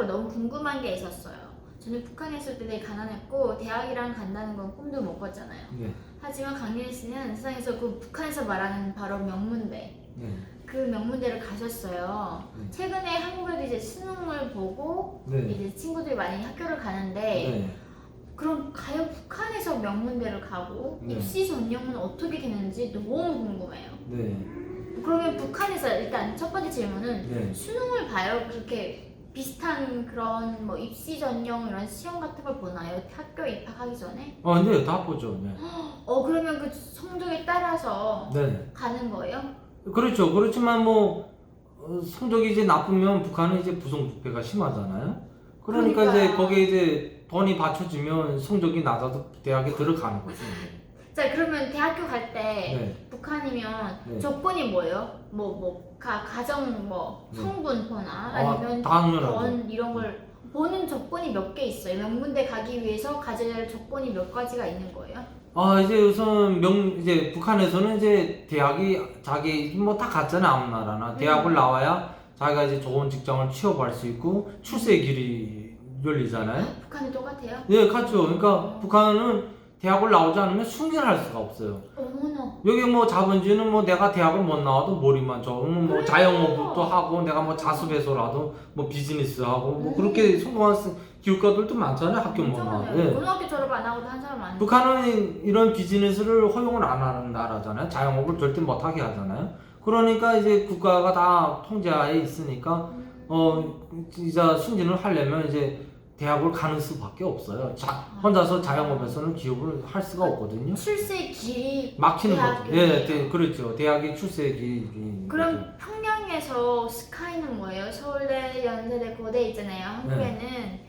너무 궁금한 게 있었어요. 저는 북한에 있을 때 되게 가난했고 대학이랑 간다는 건 꿈도 못 꿨잖아요. 네. 하지만 강민희 씨는 세상에서 그 북한에서 말하는 바로 명문대, 네. 그 명문대를 가셨어요. 네. 최근에 한국에도 이제 수능을 보고 네. 이제 친구들이 많이 학교를 가는데 네. 그럼 과연 북한에서 명문대를 가고 네. 입시 전형은 어떻게 되는지 너무 궁금해요. 네. 그러면 북한에서 일단 첫 번째 질문은 네. 수능을 봐요? 그렇게 비슷한 그런 뭐 입시 전형 이런 시험 같은 걸 보나요? 학교 입학하기 전에? 네, 다 보죠. 네. 그러면 그 성적에 따라서 네. 가는 거예요? 그렇죠. 그렇지만 뭐 성적이 이제 나쁘면 북한은 이제 부정부패가 심하잖아요. 그러니까 이제 그러니까요. 거기에 이제 돈이 받쳐지면 성적이 낮아도 대학에 들어가는 거죠. 자, 그러면 대학교 갈 때 네. 북한이면 네. 조건이 뭐예요? 가정 네. 성분 보나 아니면 당연하죠. 돈 이런 걸 보는 조건이 몇 개 있어요? 명문대 가기 위해서 가져야 할 조건이 몇 가지가 있는 거예요? 이제 우선 이제 북한에서는 이제 대학이 자기 뭐 다 같잖아요. 아무 나라나. 대학을 나와야 자기가 이제 좋은 직장을 취업할 수 있고 출세의 길이 열리잖아요. 북한이 똑같아요? 네, 같죠. 그러니까 북한은 대학을 나오지 않으면 승진할 수가 없어요. 어머나. 여기 뭐 자본주의는 뭐 내가 대학을 못 나와도 머리만 좋으면 뭐 그래요. 자영업도 하고 내가 뭐 자수배소라도 뭐 비즈니스 하고 뭐 그렇게 성공한 기업가들도 많잖아요. 학교 못 나와도. 네. 고등학교 졸업 안 하고도 한 사람 많은데. 북한은 이런 비즈니스를 허용을 안 하는 나라잖아요. 자영업을 절대 못하게 하잖아요. 그러니까 이제 국가가 다 통제하에 있으니까 이제 승진을 하려면 이제 대학을 가는 수밖에 없어요. 혼자서 자영업에서는 기업을 할 수가 없거든요. 출세 길이 막히는 거죠. 대학이네요. 예, 그렇죠. 대학의 출세 길이. 그럼 평양에서 스카이는 뭐예요? 서울대, 연세대, 고대 있잖아요. 한국에는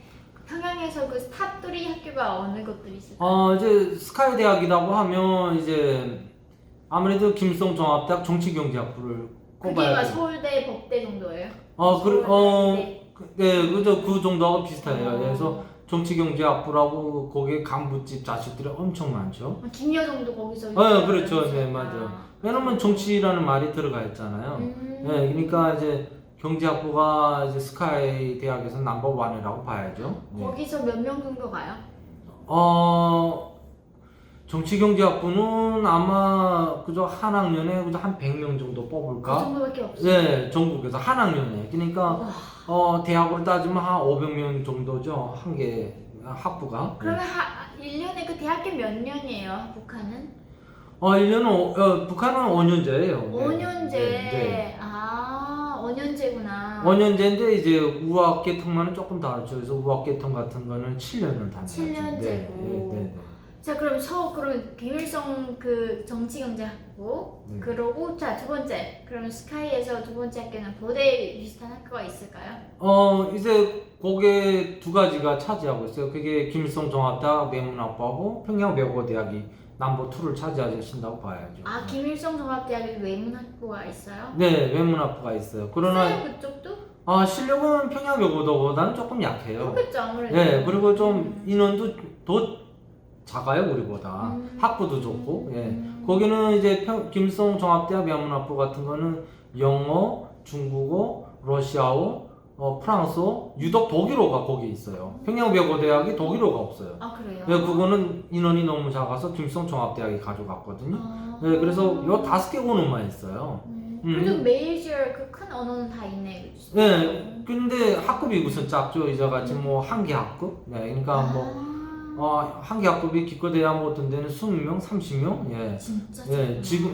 평양에서 그 스탑 3 학교가 어느 것들이 있을까요? 이제 스카이 대학이라고 하면 이제 아무래도 김일성 종합대학 정치경제학부를 그게 꼽아야 막 돼요. 서울대, 법대 정도예요? 네, 그죠. 그 정도하고 비슷해요. 어. 그래서 정치경제학부라고 거기에 간부집 자식들이 엄청 많죠. 김여정도 거기서 그렇죠. 네, 맞아요. 왜냐면 정치라는 말이 들어가 있잖아요. 네, 그러니까 이제 경제학부가 이제 스카이 대학에서 넘버원이라고 봐야죠. 네. 거기서 몇 명 정도 가요? 정치경제학부는 아마 그저 한 학년에 그저 한 100명 정도 그 뽑을까? 정도밖에 없어요. 네, 전국에서 한 학년에. 그러니까 대학으로 따지면 한 500명 정도죠. 한 개 학부가. 그러면 1년에 그 대학교 몇 년이에요? 북한은? 1년은 북한은 5년제예요. 5년제. 네. 5년제구나. 5년제인데 이제 우학계통만은 조금 다르죠. 그래서 우학계통 같은 거는 7년을 다녀요. 7년제고. 자, 그럼 그러면 김일성 그 정치경제학부 네. 그러고 자, 두 번째. 그러면 스카이에서 두 번째 학교는 고대 비슷한 학교가 있을까요? 이제 그게 두 가지가 차지하고 있어요. 그게 김일성 종합대학 외문학부하고 평양 외국어대학이 넘버 2를 차지하신다고 봐야죠. 김일성 종합대학에 외문학부가 있어요? 네, 외문학부가 있어요. 그러나 있어요, 그쪽도? 실력은 평양 외국어보다는 조금 약해요. 그렇겠죠, 아무래도. 네, 그리고 좀 인원도 더 작아요, 우리보다. 학부도 좋고. 예. 거기는 이제 김일성 종합대학 외문학부 같은 거는 영어, 중국어, 러시아어, 프랑스어, 유독 독일어가 거기 있어요. 평양외국어대학이 독일어가 없어요. 그래요? 네, 그거는 인원이 너무 작아서 김일성 종합대학이 가져갔거든요. 네, 그래서 요 5개 언어만 있어요. 그래도 메이저 그 큰 언어는 다 있네. 그치? 네, 근데 학급이 무슨 작죠? 이제같이 뭐 한 개 학급? 네, 그러니까 한 개 학급이 기껏해야 뭐 어떤 데는 20명, 30명? 예. 진짜 예, 지금,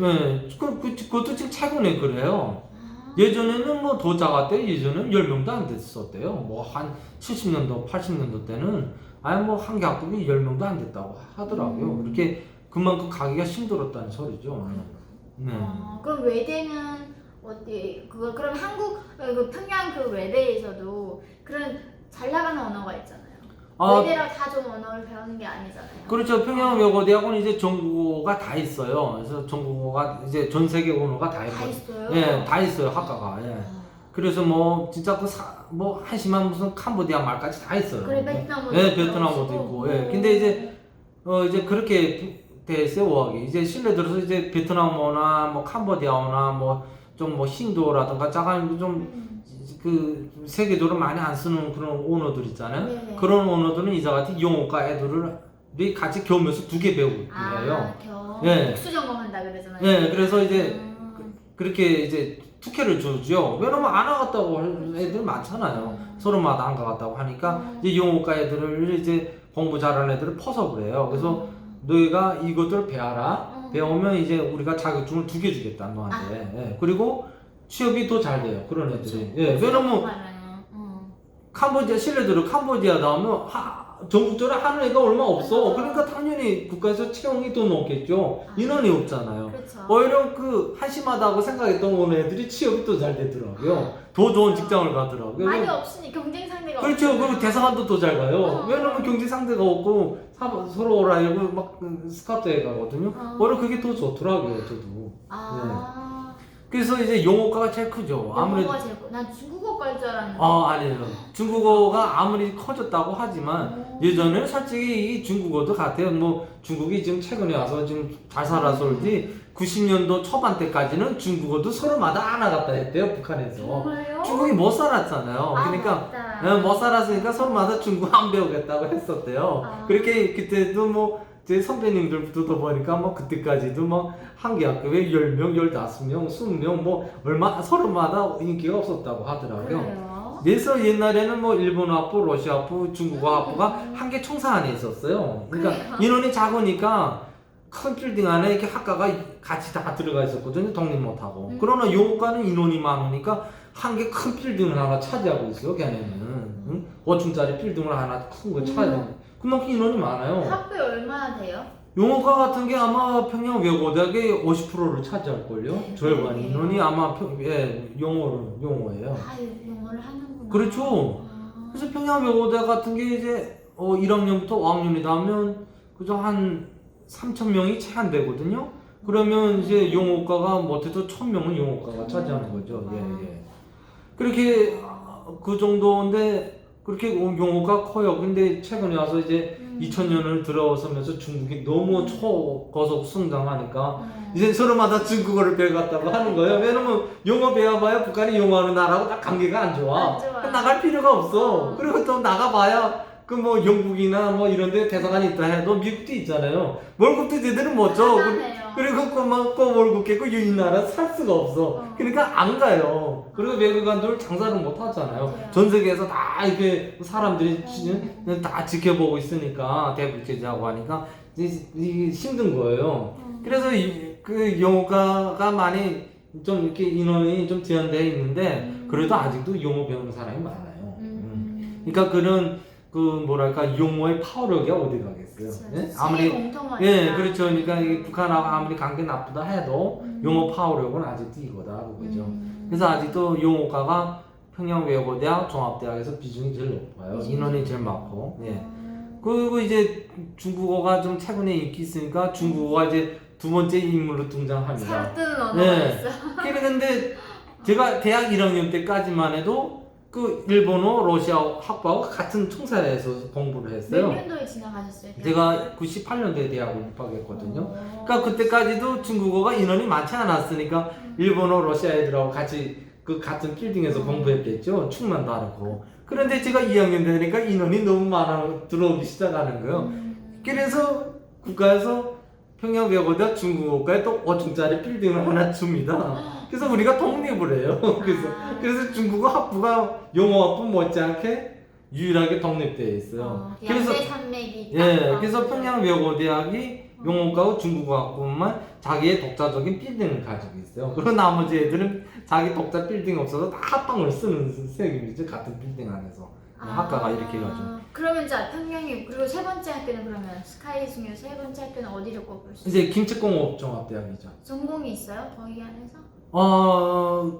그것도 지금 최근에 그래요. 예전에는 뭐 더 작았대요. 예전에는 10명도 안 됐었대요. 뭐 한 70년도, 80년도 때는 아예 뭐 한 개 학급이 10명도 안 됐다고 하더라고요. 그렇게 그만큼 가기가 힘들었다는 소리죠. 네. 그럼 외대는 어디 그럼 한국 그 평양 그 외대에서도 그런 잘 나가는 언어가 있잖아요. 외대라 다 좋은 언어를 배우는 게 아니잖아요. 그렇죠. 평양외국어대학은 이제 전국어가 다 있어요. 그래서 전국어가 이제 전 세계 언어가 다 있고. 다 있어요? 예, 다 있어요. 학과가. 예. 그래서 뭐 진짜 뭐 한심한 무슨 캄보디아 말까지 다 있어요. 그래, 베트남어도 예, 베트남어도 있고. 예. 근데 이제 그렇게 돼 있어요. 어학이. 이제 실내 들어서 이제 베트남어나 뭐 캄보디아어나 뭐 좀 뭐 힌두어라든가 짜간 좀 그 세계적으로 많이 안 쓰는 그런 언어들 있잖아요. 네네. 그런 언어들은 이와 같이 용어과 애들이 같이 교묘해서 2개 배우고 그래요. 예. 복수 전공한다 그러잖아요. 예, 그래서 이제 그렇게 이제 특혜를 주죠. 왜냐면 안 가갔다고 하는 애들 많잖아요. 서로마다 안 가갔다고 하니까 이제 용어과 애들을 이제 공부 잘하는 애들을 퍼서 그래요. 그래서 너희가 이것들 배워라. 배우면 이제 우리가 자격증을 2개 주겠다 너한테. 예. 그리고 취업이 더 잘 돼요. 그런 애들이. 예. 왜냐면 캄보디아 실내들은 캄보디아 나오면 전국적으로 하는 애가 얼마 없어. 그러니까 당연히 국가에서 채용이 더 높겠죠. 인원이 없잖아요. 그렇죠. 오히려 그 한심하다고 생각했던 온 애들이 취업이 더 잘 되더라고요. 더 좋은 직장을 가더라고요. 많이 없으니 경쟁 상대가 그렇죠. 없잖아요. 그리고 대사관도 더 잘 가요. 왜냐면 경쟁 상대가 없고 서로 오라이고 막 스카우트에 가거든요. 오히려 그게 더 좋더라고요. 저도. 그래서 이제 영어과가 제일 크죠. 아무래도 영어가 제일 난 중국어과일 줄 알았는데. 아니에요. 중국어가 아무리 커졌다고 하지만 예전에 솔직히 이 중국어도 같아요. 뭐 중국이 지금 최근에 와서 지금 잘 살아서 그런지 90년도 초반 때까지는 중국어도 서로마다 안 나갔다 했대요. 북한에서. 정말요? 중국이 못 살았잖아요. 그러니까 못 살았으니까 서로마다 중국어 안 배우겠다고 했었대요. 그렇게 그때도 뭐 제 선배님들부터 보니까 뭐 그때까지도 뭐 한 개 학급에 10명, 15명, 20명 뭐 얼마 서로마다 인기가 없었다고 하더라고요. 그래요? 그래서 옛날에는 뭐 일본 학부, 러시아 학부, 중국어 학부가 한 개 청사 안에 있었어요. 그러니까 인원이 작으니까 큰 빌딩 안에 이렇게 학과가 같이 다 들어가 있었거든요. 독립 못하고. 그러나 영어과는 인원이 많으니까 한 개 큰 빌딩을 하나 차지하고 있어요. 걔네는 5층짜리 빌딩을 하나 큰 거 차지하고. 그만큼 인원이 많아요. 학부에 얼마나 돼요? 영어과 같은 게 아마 평양외고대학의 50%를 차지할걸요? 네, 절반 네. 인원이 아마 영어예요. 다 영어를 하는구나. 그렇죠. 그래서 평양외고대 같은 게 이제 1학년부터 5학년이 나면 그저 한 3,000명이 채 안 되거든요. 그러면 이제 영어과가 못해도 1,000명은 영어과가 차지하는 거죠. 예. 그렇게 그 정도인데 그렇게 용어가 커요. 근데 최근에 와서 이제 2000년을 들어서면서 중국이 너무 초고속 성장하니까 이제 서로마다 중국어를 배워갔다고 하는 거예요. 왜냐면 영어 배워봐야 북한이 영어하는 나라하고 딱 관계가 안 좋아. 안 좋아요. 나갈 필요가 없어. 그리고 또 나가봐야 그 뭐 영국이나 뭐 이런데 대사관이 있다 해도 미국도 있잖아요. 월급도 제대로 못 줘. 편하네요. 그리고 꼭 월급 깨고 이 나라 살 수가 없어. 그러니까 안 가요. 그리고 외국인들 장사를 못 하잖아요. 맞아요. 전 세계에서 다 이렇게 사람들이 다 지켜보고 있으니까 대북 제재하고 하니까 이게 힘든 거예요. 그래서 그 영어과가 많이 좀 이렇게 인원이 좀 제한되어 있는데 그래도 아직도 영어 배우는 사람이 많아요. 그러니까 그런 그 뭐랄까 용어의 파워력이 어디 가겠어요? 예? 아무리 그렇죠. 그러니까 이 북한하고 아무리 관계 나쁘다 해도 영어 파워력은 아직도 이거다 그거죠. 그래서 아직도 영어과가 평양외고대학 종합대학에서 비중이 제일 높아요. 인원이 제일 많고. 예. 그리고 이제 중국어가 좀 최근에 인기 있으니까 중국어가 이제 두 번째 인물로 등장합니다. 새로 뜨는 언어가 있어. 근데 제가 대학 1학년 때까지만 해도 그 일본어, 러시아 학부하고 같은 청사에서 공부를 했어요. 몇 년도에 지나가셨어요? 제가 98년도에 대학을 입학했거든요. 그러니까 그때까지도 중국어가 인원이 많지 않았으니까 일본어, 러시아 애들하고 같이 그 같은 빌딩에서 공부했겠죠. 축만 다르고. 그런데 제가 2학년 되니까 인원이 너무 많아 들어오기 시작하는 거예요. 그래서 국가에서 평양외고대 중국어과에 또 5층짜리 빌딩을 하나 줍니다. 그래서 우리가 독립을 해요. 그래서 중국어 학부가 영어 학부 못지않게 유일하게 독립되어 있어요. 그래서 산맥이 그래서 평양외고대학이 영어과고 중국어 학부만 자기의 독자적인 빌딩을 가지고 있어요. 그리고 나머지 애들은 자기 독자 빌딩 없어서 다 합방을 쓰는 셈이죠. 같은 빌딩 안에서 학과가 이렇게 해가지고. 그러면 자 평양이 그리고 세 번째 학교는 그러면 스카이 중에 세 번째 학교는 어디를 꼽을 수 있어요? 이제 김책공업종합대학이죠. 전공이 있어요? 거기 안에서?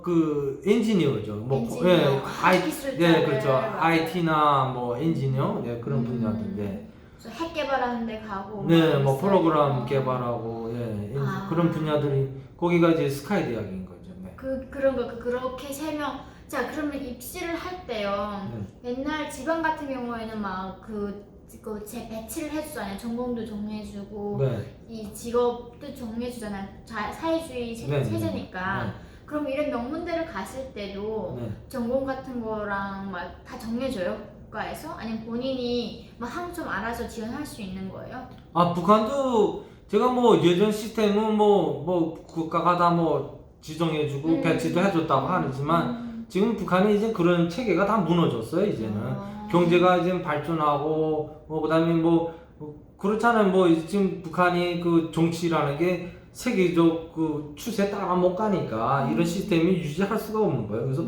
그 엔지니어죠. 뭐 엔지니어, 그렇죠. IT나 뭐 엔지니어 그런 분야인데. 핵 개발하는 데 가고 뭐 프로그램 개발하고 그런 분야들이 거기가 이제 스카이 대학인 거죠. 그렇게 세 명. 자 그러면 입시를 할 때요. 옛날 지방 같은 경우에는 막 제 배치를 해주잖아요. 전공도 정해주고 이 직업도 정해주잖아요. 사회주의 체제니까. 그럼 이런 명문대를 갔을 때도 네. 전공 같은 거랑 막 다 정해줘요? 국가에서? 아니면 본인이 막 한국 좀 알아서 지원할 수 있는 거예요? 아, 북한도 제가 뭐 예전 시스템은 뭐 국가가 다 뭐 지정해주고 배치도 해줬다고 하지만 지금 북한이 이제 그런 체계가 다 무너졌어요. 이제는 경제가 이제 발전하고 뭐 그다음에 뭐 그렇잖아요. 뭐 지금 북한이 그 정치라는 게 세계적 그 추세에 따라 못 가니까 이런 시스템이 유지할 수가 없는 거예요. 그래서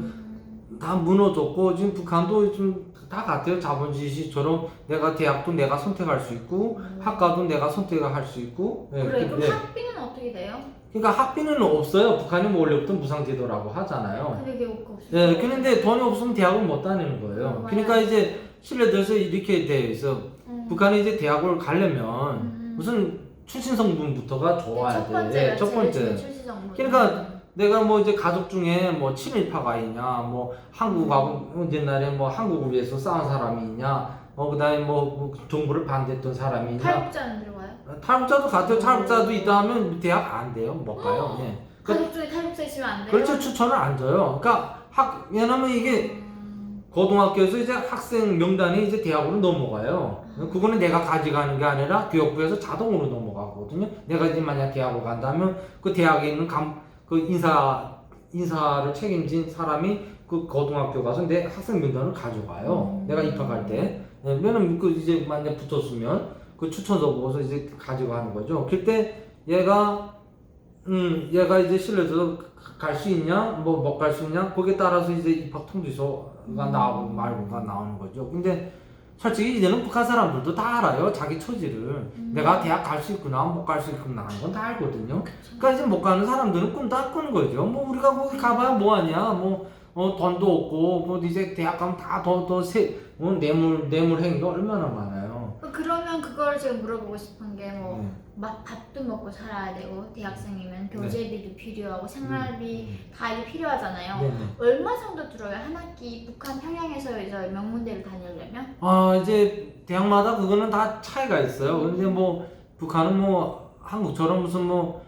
다 무너졌고 지금 북한도 좀 다 같아요. 자본주의처럼 내가 대학도 내가 선택할 수 있고 학과도 내가 선택할 수 있고. 예, 그래, 그럼 예. 학비는 어떻게 돼요? 그러니까 학비는 없어요. 북한이 뭐 원래부터 무상제도라고 하잖아요. 근데 그게 없고 예, 그런데 돈이 없으면 대학을 못 다니는 거예요. 그러니까 이제 실내들에서 이렇게 돼 있어. 북한이 이제 대학을 가려면 무슨 출신 성분부터가 좋아야 돼. 첫 번째. 그러니까 내가 뭐 이제 가족 중에 뭐 친일파가 있냐, 뭐 한국하고 옛날에 뭐 한국을 위해서 싸운 사람이 있냐, 그다음에 뭐 정부를 반대했던 사람이 있냐. 탈북자는 들어가요? 탈북자도 같아요. 탈북자도 있다 하면 대학 안 돼요. 못 가요. 예. 가족 중에 탈북자 있으면 안 돼요? 그렇죠. 추천을 안 줘요. 그러니까 왜냐면 이게 고등학교에서 이제 학생 명단이 이제 대학으로 넘어가요. 그거는 내가 가져가는 게 아니라 교육부에서 자동으로 넘어가거든요. 내가 이제 만약 대학을 간다면 그 대학에 있는 그 인사를 책임진 사람이 그 고등학교 가서 내 학생 명단을 가져가요. 내가 입학할 때. 왜냐면 그 이제 만약 붙었으면 그 추천서 보고서 이제 가져가는 거죠. 그때 얘가 이제 실내에서 갈 수 있냐, 뭐 못 갈 수 있냐, 거기에 따라서 이제 입학 통지서가 나오고 말고가 나오는 거죠. 근데 솔직히 이제는 북한 사람들도 다 알아요. 자기 처지를. 내가 대학 갈 수 있구나, 못 갈 수 있구나 하는 건 다 알거든요. 그러니까 이제 못 가는 사람들은 꿈도 안 꾸는 거죠. 뭐 우리가 거기 가봐야 뭐하냐, 돈도 없고, 뭐 이제 대학 가면 다 뇌물 행위가 얼마나 많아요. 그러면 그걸 제가 물어보고 싶은 게 뭐 밥도 먹고 살아야 되고 대학생이면 교재비도 필요하고 생활비 다 이게 필요하잖아요. 네네. 얼마 정도 들어요? 한 학기 북한 평양에서 이제 명문대를 다니려면? 이제 대학마다 그거는 다 차이가 있어요. 근데 뭐 북한은 뭐 한국처럼 무슨 뭐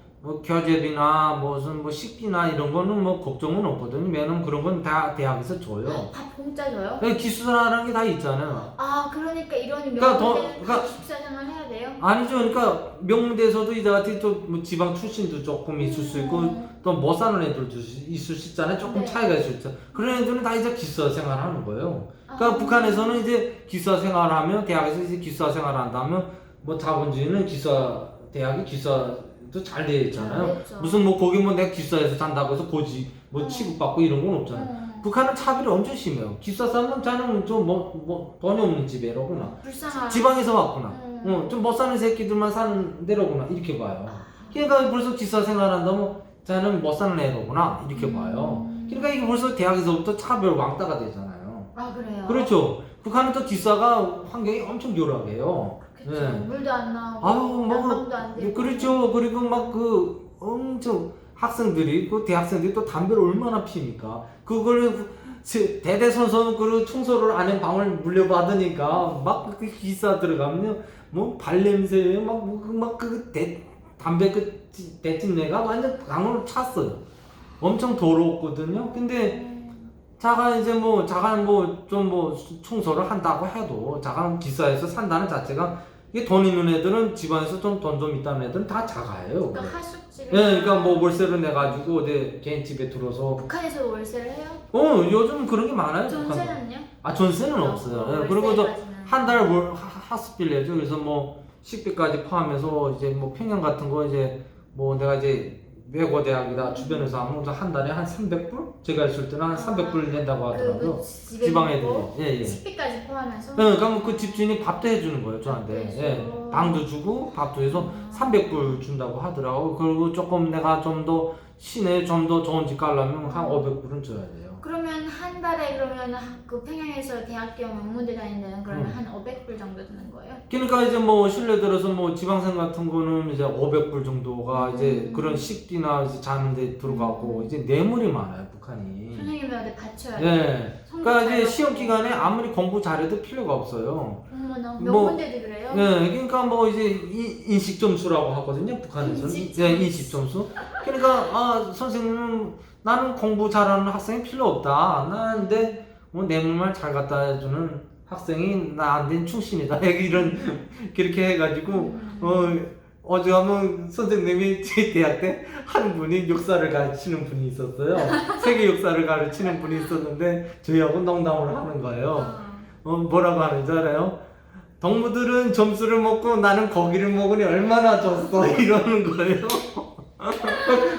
교재비나 무슨 뭐 식비나 이런 거는 뭐 걱정은 없거든요. 왜냐면 그런 건 다 대학에서 줘요. 밥 공짜 줘요? 네, 기숙사라는 게 다 있잖아요. 그러니까 이런 그러니까 명문대는 다 기숙사 생활 해야 돼요? 아니죠. 그러니까 명문대에서도 이제 같은 뭐 지방 출신도 조금 있을 수 있고 또 못 사는 애들도 있을 수 있잖아요. 조금 네. 차이가 있을 수 있죠. 그런 애들은 다 이제 기숙사 생활하는 거예요. 그러니까 북한에서는 이제 기숙사 생활하면 대학에서 이제 기숙사 생활한다면 뭐 자본주의는 대학이 기숙사도 잘 되어 있잖아요. 무슨 뭐 거기 뭐 내가 기숙사에서 잔다고 해서 고지 뭐 취급받고 이런 건 없잖아요. 북한은 차별이 엄청 심해요. 기숙사 사면 자는 좀 돈이 없는 집에로구나. 불쌍하다. 지방에서 왔구나. 좀 못 사는 새끼들만 사는 데로구나. 이렇게 봐요. 그러니까 벌써 기숙사 생활한다면 자는 못 사는 애로구나. 이렇게 봐요. 그러니까 이게 벌써 대학에서부터 차별 왕따가 되잖아요. 그래요? 그렇죠. 북한은 또 기숙사가 환경이 엄청 열악해요. 그쵸. 물도 안 나오고 아유, 난방도 안 되고. 그렇죠. 그리고 막 엄청 학생들이 대학생들이 또 담배를 얼마나 피니까 그걸 대대손손 그 청소를 안 한 방을 물려받으니까 막 그 기사 들어가면요 뭐 발냄새 담배 대진내가 완전 방으로 찼어요. 엄청 더러웠거든요. 근데 자가 좀 청소를 한다고 해도 자가 기사에서 산다는 자체가 이게 돈 있는 애들은 집안에서 돈 좀 있다는 애들은 다 자가예요. 그러니까 하숙집. 그러니까 뭐 월세를 내 가지고 내 개인 집에 들어서. 북한에서 월세를 해요? 요즘 그런 게 많아요. 전세는요? 전세는 없어요. 그리고 한 달 하숙비를 내죠. 그래서 뭐 식비까지 포함해서 이제 뭐 평양 같은 거 이제 뭐 내가 이제 외고 대학이다 주변에서 하면 한 달에 한 300불? 제가 있을 때는 한 300불 낸다고 하더라고요. 지방 애들이. 예. 식비까지 포함해서? 그러니까 그 집주인이 밥도 해주는 거예요, 저한테. 방도 주고 밥도 해서 300불 준다고 하더라고. 그리고 조금 내가 좀 더 시내에 좀 더 좋은 집 가려면 한 500불은 줘야 돼요. 그러면 한 달에 그러면 그 평양에서 대학교 명문대 다니는 그러면 한 500불 정도 드는 거예요? 그러니까 이제 뭐 실내 들어서 뭐 지방생 같은 거는 이제 500불 정도가 이제 그런 식비나 이제 자는데 들어가고 이제 뇌물이 많아요, 북한이. 선생님한테 바쳐야 돼. 네. 그러니까 이제 시험 기간에 아무리 공부 잘해도 필요가 없어요. 어머나, 명문대도 그래요? 네, 그러니까 뭐 이제 인식 점수라고 하거든요, 북한에서는. 인식 점수. 그러니까 선생님은 나는 공부 잘하는 학생이 필요 없다. 나는데 뭐 내물만 잘 갖다 해주는 학생이 나한테는 충신이다. 이런 그렇게 해가지고 어제 한번 선생님이 제 대학 때 한 분이 역사를 가르치는 분이 있었어요. 세계 역사를 가르치는 분이 있었는데 저희하고 농담을 하는 거예요. 뭐라고 하는지 알아요? 동무들은 점수를 먹고 나는 고기를 먹으니 얼마나 좋소 이러는 거예요.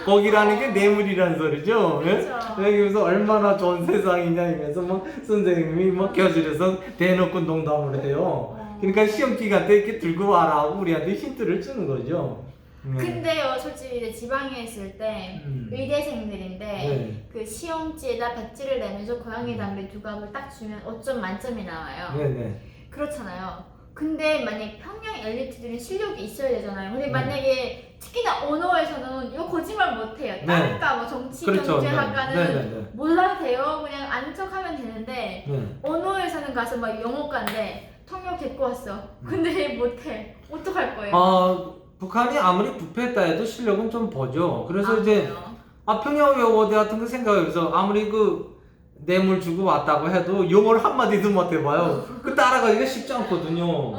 고기라는 게 뇌물이라는 소리죠. 예? 그래서 얼마나 좋은 세상이냐 이면서 막 선생님이 막 교실에서 대놓고 농담을 해요. 그러니까 시험 기간 때 이렇게 들고 와라 하고 우리한테 힌트를 주는 거죠. 근데요, 솔직히 이제 지방에 있을 때 의대생들인데 네. 그 시험지에다 백지를 내면서 고양이 담배 두 갑을 딱 주면 5점 만점이 나와요. 네네. 그렇잖아요. 근데 만약 평양 엘리트들은 실력이 있어야 되잖아요. 근데 만약에 특히나 언어에서는 이거 거짓말 못해요. 다른가 뭐 정치, 그렇죠. 경제학과는 네네네. 몰라도 돼요. 그냥 아는 척하면 되는데 네. 언어에서는 가서 막 영어과인데 통역 데리고 왔어. 근데 못해. 어떡할 거예요? 북한이 아무리 부패했다 해도 실력은 좀 보죠. 그래서 이제 그래요? 평양여고대 같은 거 생각해서 아무리 그 뇌물 주고 왔다고 해도 영어를 한마디도 못 해봐요. 그 따라가기가 쉽지 않거든요.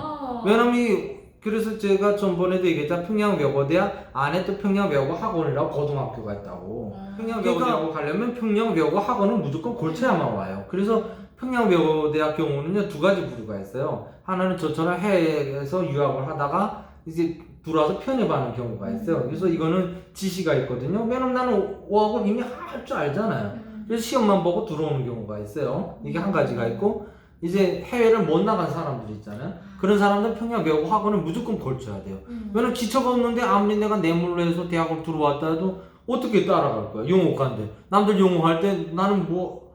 왜냐면 그래서 제가 전번에도 얘기했잖아. 평양여고대학 안에 또 평양여고 학원이라고 고등학교가 있다고. 평양여고대학교 가려면 평양여고 학원은 무조건 걸쳐야만 와요. 그래서 평양여고대학 경우는요 2가지 부류가 있어요. 하나는 저처럼 해외에서 유학을 하다가 이제 들어와서 편입하는 경우가 있어요. 그래서 이거는 지시가 있거든요. 왜냐면 나는 어학을 이미 할 줄 알잖아요. 그래서 시험만 보고 들어오는 경우가 있어요. 이게 한 가지가 있고, 이제 해외를 못 나간 사람들이 있잖아요. 그런 사람들은 평양여고 학원을 무조건 걸쳐야 돼요. 왜냐면 기초가 없는데 아무리 내가 뇌물로 해서 대학을 들어왔다 해도 어떻게 따라갈 거야? 영어과인데. 남들 영어 할 때 나는 뭐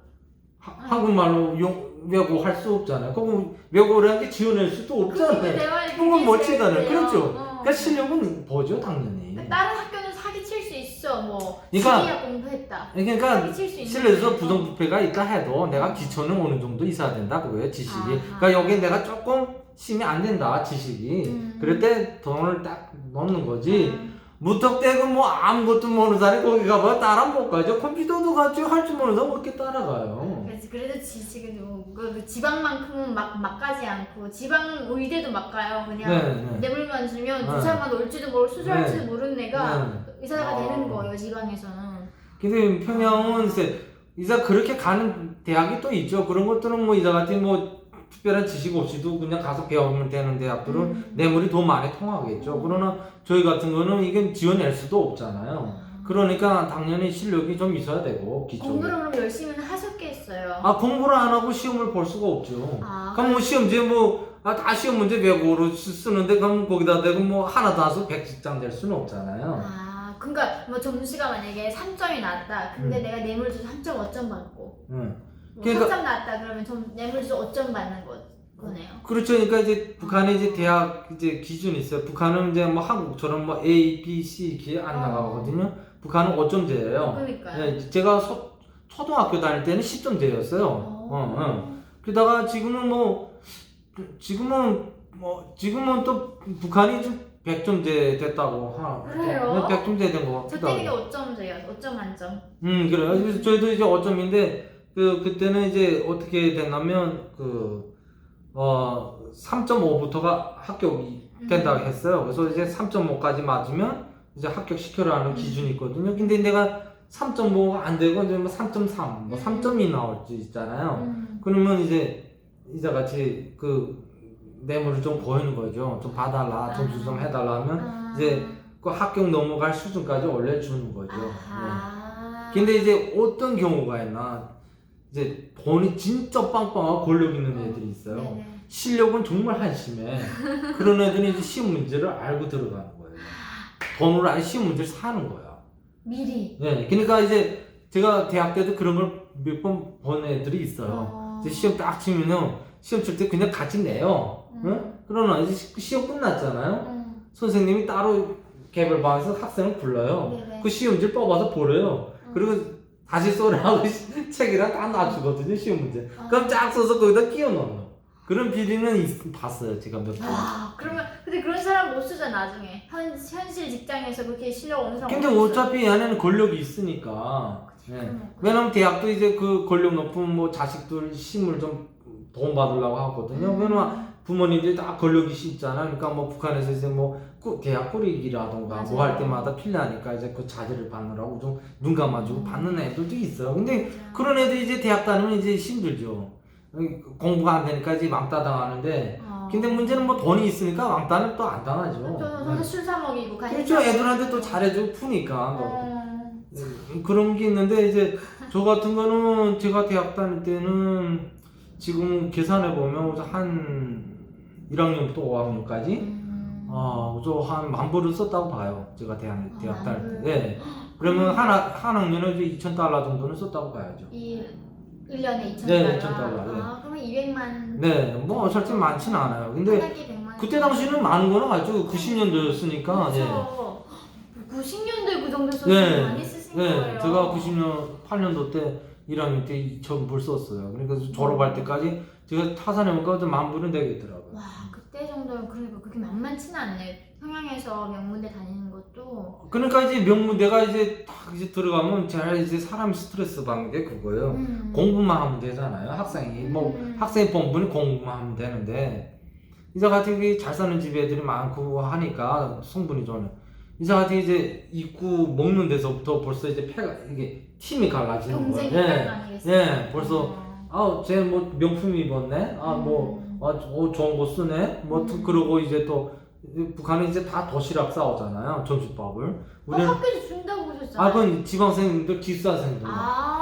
한국말로 외고 할 수 없잖아요. 그럼 외고를 한 게 지어낼 수도 없잖아요. 그건 못 치잖아요. 그렇죠. 그러니까 실력은 보죠, 당연히. 다른 학교는 사기칠 수 있어. 뭐 그러니까 지리학 공부했다. 그러니까 사기칠 수 있는 실내에서 거예요. 부정부패가 있다 해도 내가 기초는 어느 정도 있어야 된다 그거예요, 지식이. 아하. 그러니까 여기 내가 조금 심이 안 된다, 지식이. 그럴 때 돈을 딱 넣는 거지. 무턱대고 뭐 아무것도 모르는 사람이 거기 가봐 따라 못 가죠. 컴퓨터도 같이 할 줄 모르는 사람 어떻게 따라가요? 그래도 지식은 그 지방만큼은 막 가지 않고 지방 의대도 막 가요. 그냥 뇌물만 주면 주사만 올지도 모르고 수술할지도 모르는 애가 의사가 되는 거예요, 지방에서는. 근데 평양은 이제 그렇게 가는 대학이 또 있죠. 그런 것들은 뭐 이자같이 뭐 특별한 지식 없이도 그냥 가서 배우면 되는 대학들은 뇌물이 더 많이 통하겠죠. 그러나 저희 같은 거는 이게 지어낼 수도 없잖아요. 그러니까 당연히 실력이 좀 있어야 되고 기초. 공부를 그럼 열심히 하셨겠어요. 공부를 안 하고 시험을 볼 수가 없죠. 그럼 뭐 시험지에 다 시험 문제 외국어로 쓰는데 그럼 거기다 대고 뭐 하나도 안 써 100장 될 수는 없잖아요. 그러니까 뭐 점수가 만약에 3점이 나왔다. 근데 내가 뇌물 줘서 3.5점 받고. 뭐 그러니까 3점 나왔다 그러면 뇌물 줘서 5점 받는 거네요. 그렇죠. 그러니까 이제 북한에 이제 대학 이제 기준이 있어요. 북한은 이제 뭐 한국처럼 뭐 A, B, C 이렇게 안 나가거든요. 북한은 5점제예요. 그러니까요. 네, 제가 초등학교 다닐 때는 10점제였어요. 그러다가 지금은 또 북한이 좀 100점제 됐다고 그래요? 100점제 된 거 저 같기도 때는 하고. 5점제예요. 5점 만점. 그래요. 그래서 저희도 이제 5점인데 그때는 이제 어떻게 됐냐면 3.5부터가 합격이 된다고 했어요. 그래서 이제 3.5까지 맞으면 이제 합격시켜라는 기준이 있거든요. 근데 내가 3.5가 안 되고 이제 뭐 3.3, 뭐 3.2 나올 수 있잖아요. 그러면 이제 같이 뇌물을 좀 보이는 거죠. 좀 봐달라, 점수 좀 해달라 하면 이제 그 합격 넘어갈 수준까지 올려주는 거죠. 근데 이제 어떤 경우가 있나 이제 돈이 진짜 빵빵하고 권력 있는 애들이 있어요. 실력은 정말 한심해. 그런 애들이 이제 시험 문제를 알고 들어가는 거예요. 돈으로 아예 시험 문제를 사는 거야. 미리. 네, 그러니까 이제 제가 대학 때도 그런 걸 몇 번 본 애들이 있어요. 이제 시험 딱 치면요, 시험 칠 때 그냥 같이 내요. 응? 그러나 이제 시험 끝났잖아요. 선생님이 따로 개별반에서 학생을 불러요. 그 시험지를 뽑아서 보래요. 그리고 다시 써라고 책이랑 다 놔주거든요, 시험 문제. 그럼 쫙 써서 거기다 끼워 넣어요. 그런 비리는 봤어요, 제가 몇 번. 그러면 근데 그런 사람 못 쓰죠, 나중에. 현실 직장에서 그렇게 실력 없는 사람. 근데 어차피 이 안에는 권력이 있으니까 왜냐면 대학도 이제 그 권력 높은 뭐 자식들 힘을 좀 도움받으려고 하거든요. 왜냐면 부모님들이 다 권력이 있잖아. 그러니까 뭐 북한에서 이제 뭐 대학 꾸리기라던가 뭐 할 때마다 필요하니까 이제 그 자제를 받느라고 좀 눈 감아주고 받는 애들도 있어요. 근데 그런 애들이 이제 대학 다니면 이제 힘들죠. 공부가 안 되니까 이제 왕따 당하는데. 근데 문제는 뭐 돈이 있으니까 왕따는 또 안 당하죠. 저는 술 사 먹이고 그렇죠. 애들한테 또 잘해주고 푸니까. 그런 게 있는데 이제 저 같은 거는 제가 대학 다닐 때는 지금 계산해 보면 한 1학년부터 5학년까지 저한 10,000불을 썼다고 봐요. 제가 대학 다닐 때. 네. 그러면 한 학년에 이제 2,000달러 정도는 썼다고 봐야죠. 1년에 2,000달러? 네, 2,000달러. 네. 그러면 200만. 네, 뭐 솔직히 많지는 않아요. 근데 그때 당시는 많은 거는 알죠. 90년도였으니까. 그렇죠. 90년도에 그 정도 썼으면 많이 쓰신 거예요. 제가 8년도 때 1학년 때 2,000불 썼어요. 그러니까 졸업할 때까지 제가 타산해보니까 10,000불은 되겠더라고요. 와, 그때 정도면 그러니까 그렇게 만만치는 않네. 평양에서 명문대 다니는 것도. 그러니까 이제 명문대가 이제 딱 이제 들어가면 제일 이제 사람 스트레스 받는 게 그거예요. 공부만 하면 되잖아요. 학생이 뭐 학생의 본분이 공부만 하면 되는데 이제 같은 잘 사는 집 애들이 많고 하니까 성분이 좋아요. 이제 같은 이제 입구 먹는 데서부터 벌써 이제 이게 팀이 갈라지는 거예요. 예, 벌써 쟤 뭐 명품 입었네. 좋은 거 쓰네. 그러고 이제 또 북한은 이제 다 도시락 싸오잖아요. 점심밥을. 학교에서 준다고 그러셨잖아요. 그건 지방생들, 기숙사생들.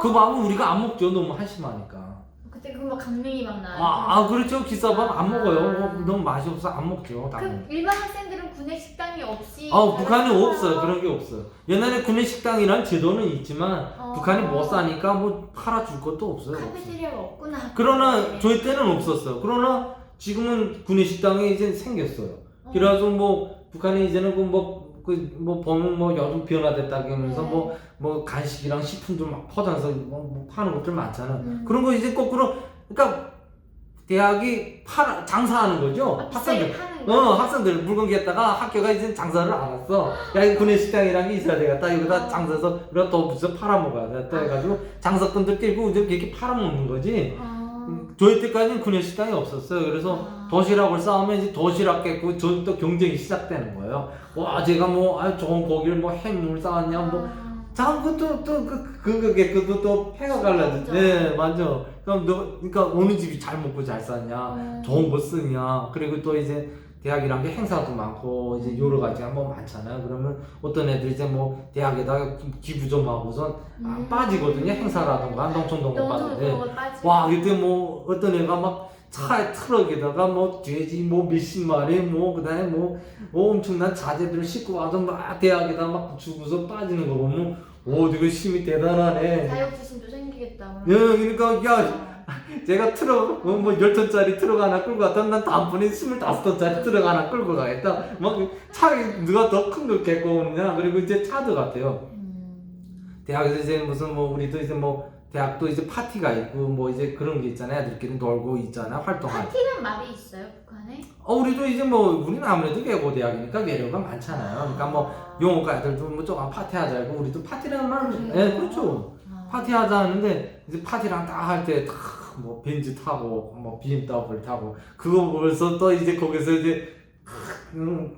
그 밥은 우리가 안 먹죠. 너무 한심하니까. 그때 막 강릉이 막 나요. 그렇죠. 기숙사밥 안 먹어요. 너무 맛이 없어 안 먹죠. 그 일반 학생들은 구내 식당이 없이. 북한은 없어요. 그런 게 없어요. 옛날에 구내 식당이란 제도는 있지만 북한이 못 사니까 뭐 팔아줄 것도 없어요. 카페테리아가 없구나. 그러나 저희 때는 없었어요. 그러나 지금은 구내 식당이 이제 생겼어요. 그래서 뭐 북한이 이제는 보면 뭐 요즘 변화됐다 그러면서 뭐 간식이랑 식품들 막 퍼져서 뭐 파는 것들 많잖아. 그런 거 이제 거꾸로 그러니까 대학이 장사하는 거죠. 학생들 물건 겠다가 학교가 이제 장사를 안 했어. 야, 구내 식당이라는 게 있어야 되겠다. 여기다 장사해서 우리가 더 붙여서 팔아먹어야 되겠다 해가지고 장사꾼들 끼고 이제 그렇게 팔아먹는 거지. 저희 때까지는 구내 식당이 없었어요. 그래서 도시락을 싸우면 이제 도시락 깼고 또 경쟁이 시작되는 거예요. 와, 제가 좋은 고기를 햄을 싸왔냐 그것도 그것도 또 패가 갈라져. 네, 맞아. 그러니까 어느 집이 잘 먹고 잘 사냐, 좋은 거 쓰냐. 그리고 또 이제 대학이란 게 행사도 많고 이제 여러 가지가 많잖아요. 그러면 어떤 애들이 이제 대학에다가 기부 좀 하고선 빠지거든요. 행사라던가 농촌동거 빠지는데 와, 그때 어떤 애가 차에 트럭에다가 돼지 몇십 마리 그다음에 엄청난 자재들을 싣고 와서 대학에다 주고서 빠지는 거 보면 되게 힘이 대단하네. 자격지심도 생기겠다. 예, 그러니까 제가 트럭 10톤짜리 트럭 하나 끌고 갔다 난 다음번에 25톤짜리 트럭 하나 끌고 가겠다. 차에 누가 더 큰 거 갖고 오느냐. 그리고 이제 차도 같아요. 대학에서 이제 우리도 이제 대학도 이제 파티가 있고 이제 그런 게 있잖아요. 애들끼리 놀고 있잖아. 활동하고. 파티는 말이 있어요, 북한에? 우리도 이제 우리는 아무래도 외고 대학이니까 외료가 많잖아요. 그러니까 영어과 애들도 조금 파티하자고 우리도 파티라는 말을 그렇죠. 파티하자 하는데 이제 파티랑 딱 할 때 벤츠 타고 BMW 타고 그거 보면서 또 이제 거기서 이제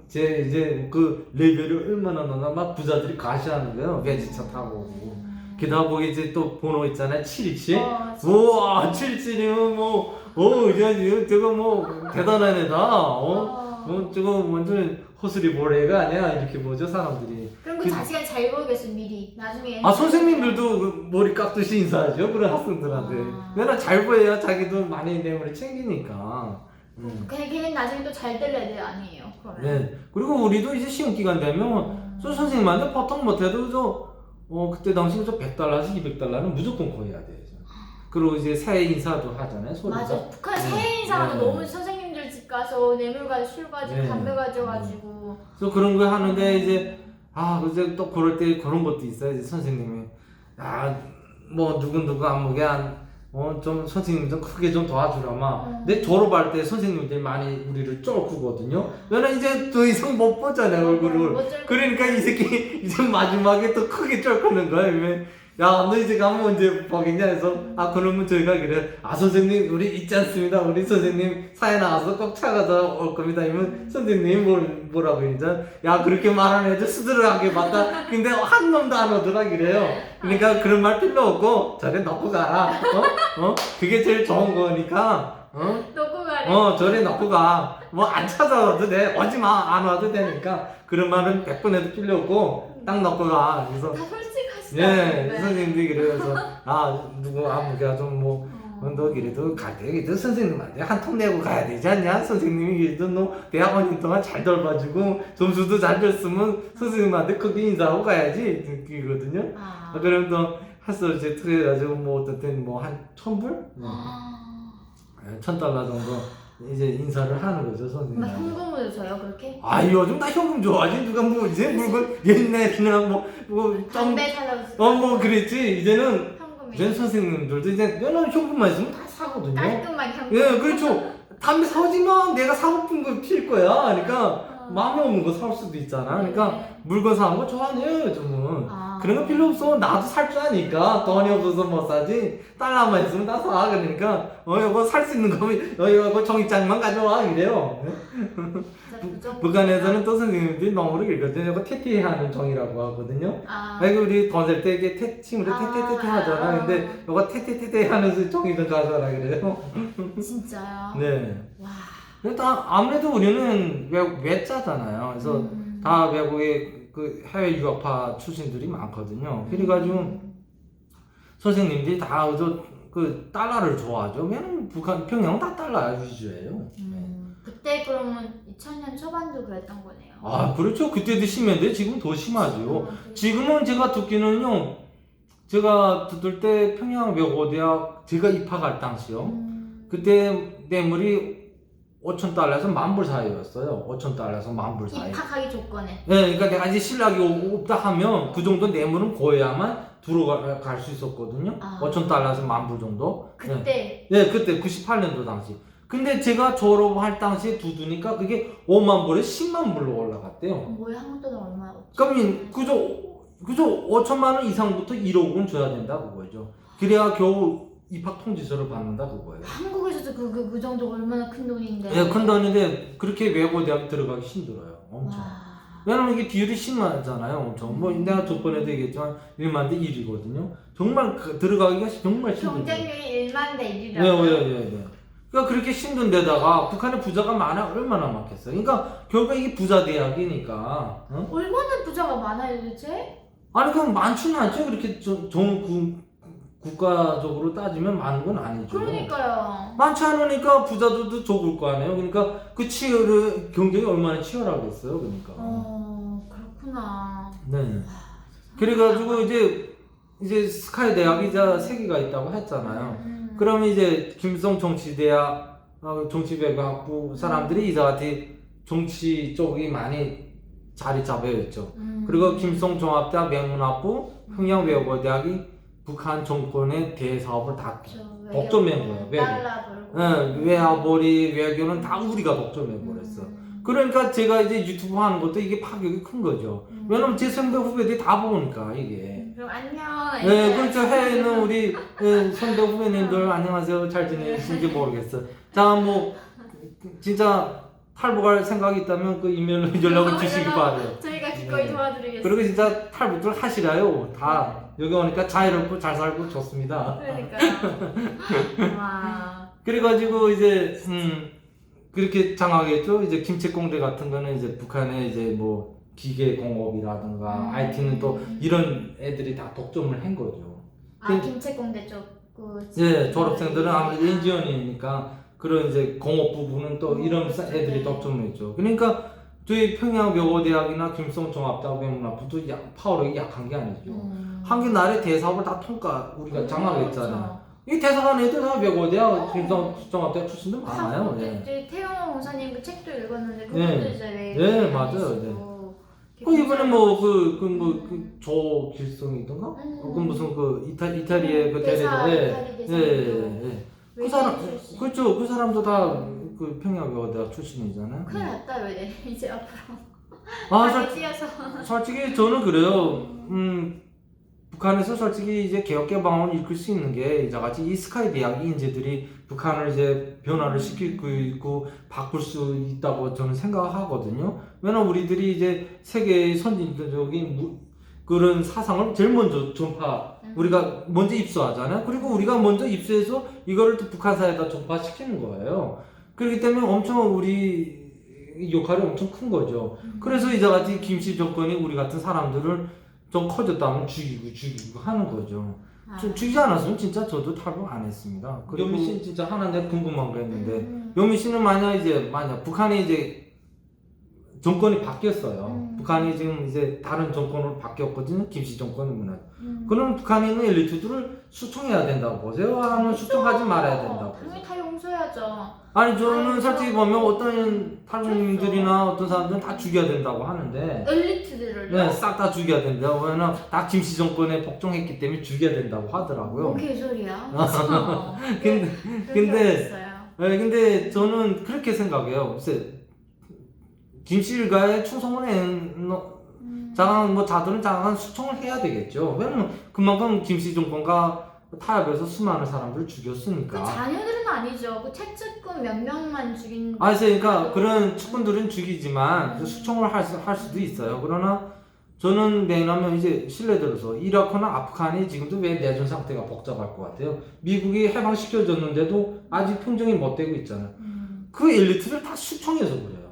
이제 그 레벨이 얼마나 나나 부자들이 가시하는 거예요. 벤츠차 타고. 게다가 거기 이제 또 번호 있잖아요. 727. 우와, 727이면 저거 대단한 애다. 저거 완전 허슬이 모래가 아니야. 이렇게 보죠, 사람들이. 그럼 그 자식은 잘 보이겠어, 미리. 나중에. 선생님들도 머리 깎듯이 인사하죠. 그런 학생들한테. 왜냐면 잘 보여야 자기도 많이 내물을 챙기니까. 걔는 나중에 또 잘 될 애들 아니에요. 그러면. 네. 그리고 우리도 이제 시험 기간 되면 선생님한테 보통 못해도 그때 당시 100달러씩 200달러는 무조건 거해야 돼요. 그리고 이제 새해 인사도 하잖아요. 소리가. 맞아. 북한 새해 인사하면 너무 선생님들 집 가서 뇌물 가지고 술 가지고 담배 가져가지고. 그래서 그런 거 하는데 이제 이제 또 그럴 때 그런 것도 있어요. 이제 선생님이 누구 안목에 좀 선생님 좀 크게 좀 도와주라마. 내 졸업할 때 선생님들이 많이 우리를 쫄구거든요. 왜냐면 이제 더 이상 못 보잖아요, 얼굴을. 그러니까 이 새끼 이제 마지막에 또 크게 쫄구는 거야. 야, 너 이제 가면 언제 보겠냐 해서 그러면 저희가 그래. 선생님 우리 있지 않습니다. 우리 선생님 사회 나가서 꼭 찾아서 올 겁니다. 이면 선생님이 뭐라고 했냐? 야, 그렇게 말하는 애들 수두룩하게 봤다. 근데 한 놈도 안 오더라 그래요. 그러니까 그런 말 필요 없고 저래 넣고 가라. 그게 제일 좋은 거니까. 놓고 가래. 저래 넣고 가. 뭐 안 찾아와도 돼. 오지 마. 안 와도 되니까. 그런 말은 100번 해도 필요 없고 딱 넣고 가. 그래서 다 솔직하시다. 예, 선생님들이 그래서 누구 아무개가 좀뭐 너 그래도 갈 때 그래도 선생님한테 한 통 내고 가야 되지 않냐? 선생님이 그래도 너 대학원인 동안 잘 돌봐주고 점수도 잘 줬으면 선생님한테 크게 인사하고 가야지 그거든요. 그럼 또 핫소리 제트해가지고 뭐 어떤 때는 뭐 한 1,000불? $1,000 정도 이제 인사를 하는 거죠, 선생님. 현금으로 줘요, 그렇게? 요즘 다 현금 좋아하지. 누가 뭐 이제 물건 옛날에는 담배 사려고 뭐 그랬지. 이제는 현금이. 선생님들도 이제 너는 현금만 있으면 다 사거든요. 깔끔하게 현금. 예, 그렇죠. 담배 사오지 마. 내가 사고 픈 거 필 거야. 그러니까 마음에 없는 거 사올 수도 있잖아. 그러니까 물건 사는 거 좋아해요, 요즘은. 그런 거 필요 없어. 나도 살 줄 아니까. 돈이 없어서 못 사지. 달러만 있으면 다 사. 그러니까 이거 살 수 있는 거면 이거 종이장만 가져와. 이래요. 북한에서는 또 선생님들이 너무 그러거든요. 이거 테테하는 종이라고 하거든요. 우리 돈 셀 때 이게 침으로 테테테테 하잖아. 근데 이거 테테테테 하는 종이 좀 가져와라 그래요. 진짜요? 네. 와. 일단 아무래도 우리는 외자잖아요. 그래서 다 외국의 그 해외 유학파 출신들이 많거든요. 그래가지고 선생님들이 다 그 달러를 좋아하죠. 왜냐면 북한 평양 다 달러 위주예요. 그때 그러면 2000년 초반도 그랬던 거네요. 그렇죠. 그때도 심했는데 지금 더 심하죠. 지금은 제가 듣기는요. 제가 듣을 때 평양 외고대학 제가 입학할 당시요. 그때 뇌물이 $5,000에서 $10,000 사이였어요. $5,000에서 $10,000 사이. 입학하기 조건에. 네, 그러니까 내가 이제 신랑이 없다 하면 그 정도 뇌물은 고해야만 들어갈 수 있었거든요. $5,000에서 $10,000 정도. 그때. 네, 그때 98년도 당시. 근데 제가 졸업할 당시에 두두니까 그게 5만 불에 10만 불로 올라갔대요. 뭐야, 한국 돈은 얼마야? 그러면 그저 5천만 원 이상부터 1억 원 줘야 된다 그거죠. 그래야 겨우 입학 통지서를 받는다 그거예요. 한국에서도 그 정도가 얼마나 큰 돈인데. 네, 큰 돈인데 그렇게 외고대학 들어가기 힘들어요. 엄청. 왜냐면 이게 비율이 심하잖아요. 엄청. 뭐 내가 저번에도 얘기했지만 1만 대 1이거든요. 정말 들어가기가 정말 힘들어요. 경쟁률이 1만 대 1이라고. 네. 그러니까 그렇게 힘든 데다가 북한에 부자가 얼마나 많겠어요. 그러니까 결국 이게 부자 대학이니까. 얼마나 부자가 많아요 도대체? 그럼 많지는 않죠. 그렇게 국가적으로 따지면 많은 건 아니죠. 그러니까요. 많지 않으니까 부자들도 적을 거 아니에요. 그러니까 그 경쟁이 얼마나 치열하겠어요. 그러니까. 그렇구나. 네. 그래가지고 이제 스카이 대학이 이제 3개가 있다고 했잖아요. 그러면 이제 김성 정치대학, 정치외교학부 사람들이 이사한테 정치 쪽이 많이 자리 잡혀 있죠. 그리고 김성 종합대학 명문학부, 평양외국어대학이 북한 정권의 대사업을 다 독점한 거예요. 외화벌이 외교는 다 우리가 독점해 버렸어. 그러니까 제가 이제 유튜브 하는 것도 이게 파격이 큰 거죠. 왜냐면 제 선배 후배들이 다 보니까 이게. 그럼 안녕. 네, 그렇죠. 해외는 우리 선배 후배님들 안녕하세요. 잘 지내신지 모르겠어. 자, 뭐 진짜 탈북할 생각이 있다면 그 이메일로 연락을 주시기 바래요. 저희가 기꺼이 도와드리겠습니다. 그리고 진짜 탈북들 하시라요. 다 여기 오니까 자유롭고 잘 살고 좋습니다. 그러니까요. 와. 그래가지고 이제 그렇게 장하겠죠. 이제 김책공대 같은 거는 이제 북한의 이제 뭐 기계공업이라든가 IT는 또 이런 애들이 다 독점을 한 거죠. 김책공대 쪽 예, 졸업생들은 아무래도 엔지니어니까 그런 이제 공업 부분은 또 이런 애들이 독점을 했죠. 그러니까 저희 평양외고대학이나 김성종합대학 명문학부도 파워력이 약한 게 아니죠. 한국 나라의 대사업을 다 우리가 장악했잖아요. 이 대사관 애들 다 외고대학, 김성종합대학 출신들 많아요. 태영 원사님 그 책도 읽었는데 그것도 이제 네, 맞아요. 이번에 그 조길성이던가? 그 무슨 이탈리아의 그 대대자. 그 사람, 그렇죠. 그 사람도 다 그 평양외고대학 출신이잖아요. 큰일 났다 왜 이제 앞으로. 솔직히 저는 그래요. 북한에서 솔직히 이제 개혁개방을 이끌 수 있는 게 이제같이 이 스카이 대학 인재들이 북한을 이제 변화를 시키고 있고 바꿀 수 있다고 저는 생각하거든요. 왜냐면 우리들이 이제 세계의 선진적인 그런 사상을 제일 먼저 우리가 먼저 입수하잖아요. 그리고 우리가 먼저 입수해서 이거를 또 북한사회에다 전파시키는 거예요. 그렇기 때문에 엄청 우리 역할이 엄청 큰 거죠. 그래서 이제같이 김씨 정권이 우리 같은 사람들을 좀 커졌다면 죽이고 하는 거죠. 죽이지 않았으면 진짜 저도 탈북 안 했습니다. 요미 씨는 진짜 하나 내가 궁금한 거 했는데 요미 씨는 만약 북한이 이제 정권이 바뀌었어요. 북한이 지금 이제 다른 정권으로 바뀌었거든요. 김씨 정권이면. 그럼 북한에 있는 엘리트들을 수총해야 된다고 보세요? 아니면 수총하지 말아야 된다고 보세요? 당연히 다 용서해야죠. 아니 저는 솔직히 보면 어떤 탈북민들이나 어떤 사람들은 다 죽여야 된다고 하는데 엘리트들을 네, 싹 다 죽여야 된다고. 왜냐면 다 김씨 정권에 복종했기 때문에 죽여야 된다고 하더라고요. 뭔 개소리야. 근데 저는 그렇게 생각해요. 글쎄 김씨 일가에 충성을 자들은 장한 수총을 해야 되겠죠. 왜냐면 그만큼 김씨 정권과 타협해서 수많은 사람들을 죽였으니까. 그 자녀들은 아니죠. 그 채찍꾼 몇 명만 죽인. 그러니까 그런 측근들은 죽이지만 수총을 할 수도 있어요. 그러나 저는 왜냐면 이제 신뢰들어서 이라크나 아프간이 지금도 왜 내전 상태가 복잡할 것 같아요. 미국이 해방시켜줬는데도 아직 평정이 못 되고 있잖아요. 그 엘리트를 다 수총해서 그래요.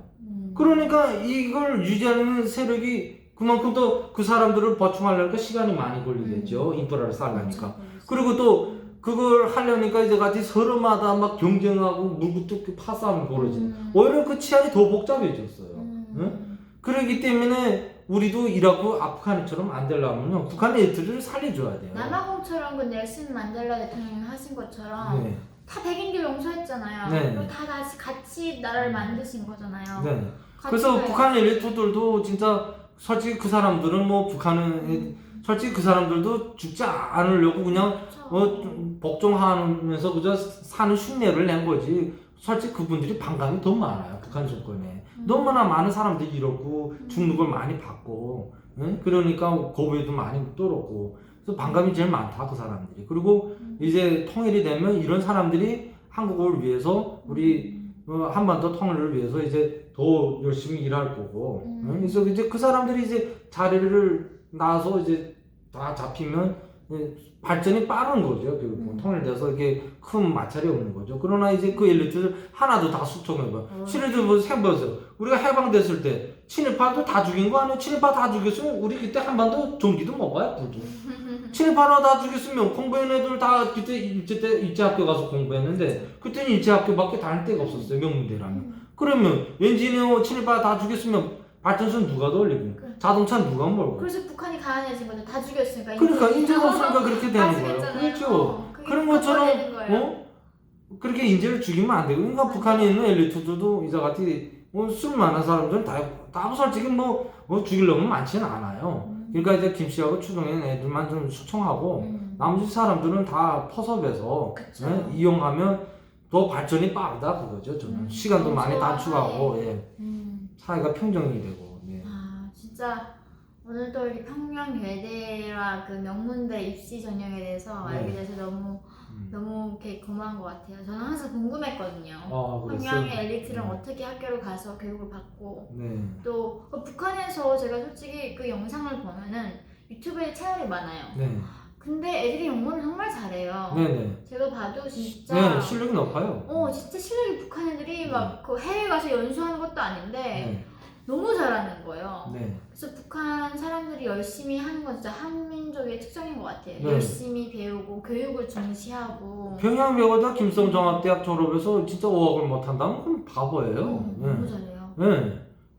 그러니까 이걸 유지하는 세력이 그만큼 또 그 사람들을 보충하려니까 시간이 많이 걸리겠죠. 인프라를 쌓으려니까. 그리고 또 그걸 하려니까 이제 같이 서로마다 막 경쟁하고 물구뜯기 파싸움이 벌어지는. 오히려 그 치안이 더 복잡해졌어요. 응? 그렇기 때문에 우리도 이라크 아프간처럼 안 되려면요 북한 애들을 살려줘야 돼요. 남아공처럼 그 넬슨 만델라 대통령이 하신 것처럼 네. 다 백인들 용서했잖아요. 네. 그리고 다 다시 같이 나라를 만드신 거잖아요. 네. 그래서 북한 엘리트들도 진짜 솔직히 그 사람들은 솔직히 그 사람들도 죽지 않으려고 그냥 복종하면서 그저 사는 흉내를 낸 거지. 솔직히 그분들이 반감이 더 많아요. 북한 정권에. 너무나 많은 사람들이 이렇고 죽는 걸 많이 봤고, 그러니까 고배도 많이 떨었고, 그래서 반감이 제일 많다 그 사람들이. 그리고 이제 통일이 되면 이런 사람들이 한국을 위해서 우리 한반도 통일을 위해서 이제 더 열심히 일할 거고, 그래서 이제 그 사람들이 이제 자리를 나서 이제 다 잡히면 발전이 빠른 거죠. 결국 통일돼서 이게 큰 마찰이 없는 거죠. 그러나 이제 그 엘리트들 하나도 다 수총해봐. 친일들 생각해보세요. 우리가 해방됐을 때 친일파도 다 죽인 거 아니에요? 친일파 다 죽였으면 우리 그때 한반도 전기도 먹어야 불도. 친일파로 다 죽였으면 공부한 애들 다 그때 일제학교 가서 공부했는데 그때는 일제학교밖에 다닐 데가 없었어요. 명문대라면. 그러면 엔지니어 친일파 다 죽였으면 발전소는 누가 돌리고 자동차는 누가 몰고. 그래서 북한이 가난해진 거죠. 다 죽였으니까. 그러니까 인재가 없으니까 그렇게 되는 거예요. 그렇죠. 그런 것처럼 그렇게 인재를 죽이면 안 되고. 그러니까 북한에 있는 엘리트들도 이제같이 술 많은 사람들은 다 솔직히 죽이려면 많지는 않아요. 그러니까 이제 김씨하고 추동현 애들만 좀 수총하고 나머지 사람들은 다 포섭해서 이용하면 더 발전이 빠르다 그거죠. 저는 시간도 많이 단축하고 사회가 평정이 되고. 진짜 오늘 또 이렇게 평양외대와 그 명문대 입시 전형에 대해서 알게 돼서 너무 이렇게 고마운 것 같아요. 저는 항상 궁금했거든요. 평양의 엘리트는 어떻게 학교를 가서 교육을 받고 또 북한에서 제가 솔직히 그 영상을 보면은 유튜브에 채널이 많아요. 근데 애들이 영어를 정말 잘해요. 제가 봐도 진짜 실력이 높아요. 진짜 실력이 북한 애들이 막 그 해외 가서 연수하는 것도 아닌데 너무 잘하는 거예요. 그래서 북한 사람들이 열심히 하는 건 진짜 한민족의 특성인 것 같아요. 열심히 배우고 교육을 중시하고. 평양외고다 김성종합대학 졸업해서 진짜 5억을 못한다면 그럼 바보예요. 너무 잘해요.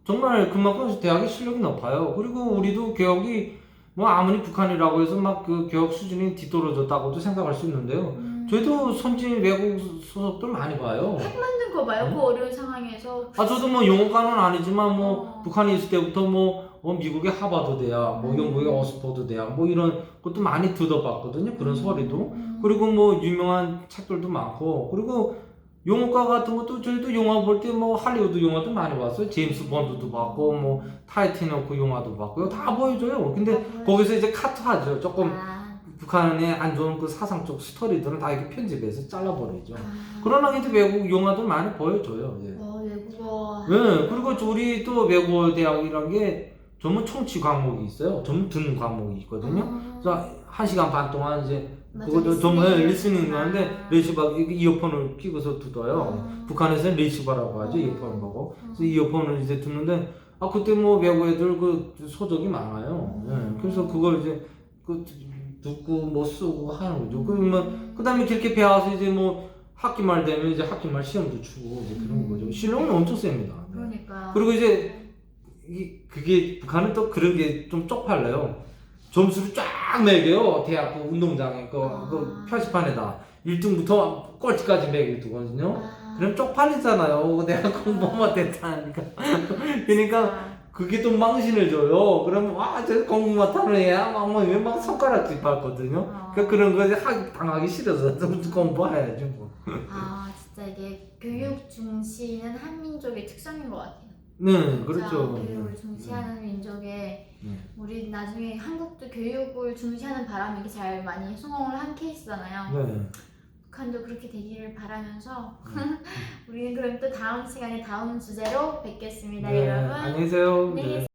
정말 그만큼 대학의 실력이 높아요. 그리고 우리도 교육이 아무리 북한이라고 해서 막 그 교육 수준이 뒤떨어졌다고도 생각할 수 있는데요. 저희도 선진 외국 소속들 많이 봐요. 핵 만든 거 봐요. 그 어려운 상황에서. 저도 영어과는 아니지만 북한에 있을 때부터 미국의 하버드 대학, 영국의 옥스퍼드 대학 이런 것도 많이 들어봤거든요. 그런 소리도. 그리고 유명한 책들도 많고. 그리고 영화과 같은 것도 저희도 영화 볼 때 뭐 할리우드 영화도 많이 봤어요. 제임스 본드도 봤고 뭐 타이타닉 영화도 봤고요. 다 보여줘요. 근데 거기서 이제 카트하죠. 조금 북한에 안 좋은 그 사상적 스토리들은 다 이렇게 편집해서 잘라버리죠. 그러나 근데 외국 영화도 많이 보여줘요. 예. 외국어. 네, 그리고 우리 또 외국어 대학이라는 게 전문 청취 과목이 있어요. 전문 듣는 과목이 있거든요. 그래서 1시간 반 동안 이제 그것도 좀 리스닝 하는데 레시버 이어폰을 끼고서 듣어요. 북한에서는 레시버라고 하죠. 이어폰 보고. 그래서 이어폰을 이제 듣는데 그때 뭐 외국 애들 그 소적이 많아요. 예, 그래서 그걸 이제 그 듣고 뭐 쓰고 하는 거죠. 그러면 그다음에 그렇게 배워서 이제 뭐 학기 말 되면 이제 학기 말 시험도 치고 이제 그런 거죠. 실력은 엄청 셉니다. 그러니까. 그리고 이제 그게 북한은 또 그런 게 좀 쪽팔려요. 점수를 쫙 매겨요. 대학 운동장에 그 표지판에다 1등부터 꼴찌까지 매겨두거든요. 그럼 쪽팔리잖아요. 내가 공부 못했다니까. 그러니까 그게 또 망신을 줘요. 그러면 저 공부 못하는 애야 막 손가락질 밟거든요. 그러니까 그런 거 당하기 싫어서 좀 공부해야죠. 뭐. 진짜 이게 교육 중시는 한민족의 특성인 것 같아요. 네, 그렇죠. 교육을 중시하는 민족에 우리 나중에 한국도 교육을 중시하는 바람에 이렇게 잘 많이 성공을 한 케이스잖아요. 네. 북한도 그렇게 되기를 바라면서 우리는 그럼 또 다음 시간에 다음 주제로 뵙겠습니다, 여러분. 안녕히 계세요. 네.